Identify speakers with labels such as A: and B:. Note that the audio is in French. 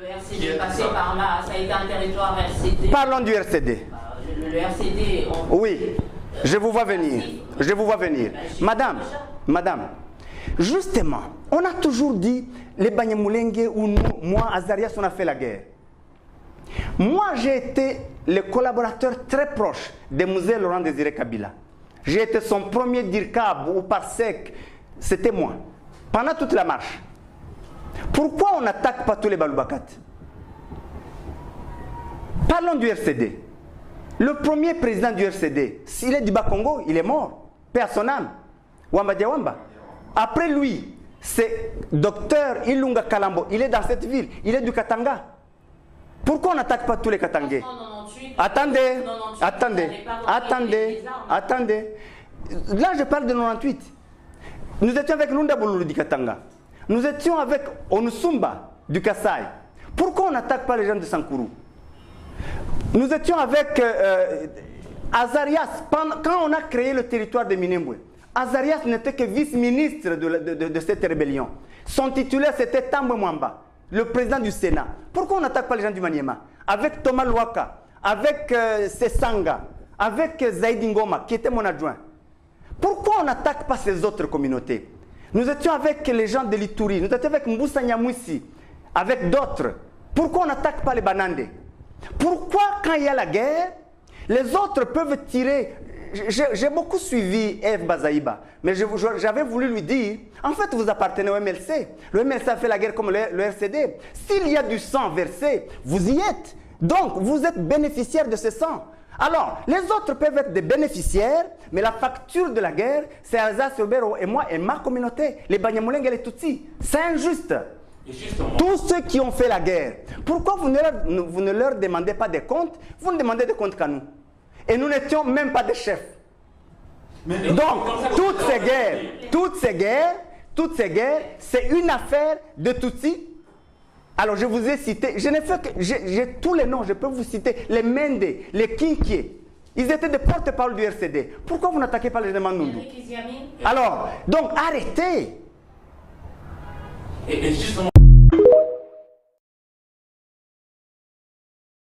A: Le RCD est passé par là, ça a été un territoire RCD.
B: Parlons du RCD.
A: Le RCD...
B: Oui, je vous vois venir. Je vous vois venir. Madame, justement, on a toujours dit, les Banyamulenge ou nous, moi, Azarias, on a fait la guerre. Moi, j'ai été le collaborateur très proche des musées Laurent Désiré Kabila. J'ai été son premier DIRCAB ou PARSEC, c'était moi, pendant toute la marche. Pourquoi on n'attaque pas tous les Baloubakat? Parlons du RCD. Le premier président du RCD, s'il est du Bas-Congo, il est mort. Paix à son âme. Wamba Diawamba. Après lui, c'est docteur Ilunga Kalambo. Il est dans cette ville. Il est du Katanga. Pourquoi on n'attaque pas tous les Katangais? Attendez. Là, je parle de 98. Nous étions avec Lunda Bolulu du Katanga. Nous étions avec Onusumba du Kassai. Pourquoi on n'attaque pas les gens de Sankuru? Nous étions avec Azarias. Quand on a créé le territoire de Minembwe, Azarias n'était que vice-ministre de cette rébellion. Son titulaire, c'était Tambwe Mwamba, le président du Sénat. Pourquoi on n'attaque pas les gens du Maniema? Avec Thomas Luaka, avec Sesanga, avec Zaïdi Ngoma, qui était mon adjoint. Pourquoi on n'attaque pas ces autres communautés? Nous étions avec les gens de l'Ituri, nous étions avec Mboussa Nyamwisi, avec d'autres. Pourquoi on n'attaque pas les Banande? Pourquoi, quand il y a la guerre, les autres peuvent tirer? J'ai beaucoup suivi Eve Bazaïba, mais j'avais voulu lui dire, en fait, vous appartenez au MLC. Le MLC a fait la guerre comme le RCD. S'il y a du sang versé, vous y êtes. Donc, vous êtes bénéficiaire de ce sang. Alors, les autres peuvent être des bénéficiaires, mais la facture de la guerre, c'est Alsace, Obero et moi et ma communauté, les Banyamulenge et les Tutsis. C'est injuste. Tous ceux qui ont fait la guerre, pourquoi vous ne leur demandez pas des comptes? Vous ne demandez des comptes qu'à nous. Et nous n'étions même pas des chefs. Donc, toutes ces guerres, c'est une affaire de Tutsis. Alors, je vous ai cité, je n'ai fait que, j'ai tous les noms, je peux vous citer, les Mende, les Kinkie. Ils étaient des porte-parole du RCD. Pourquoi vous n'attaquez pas les Demandundu? Alors, donc arrêtez.
C: Et justement...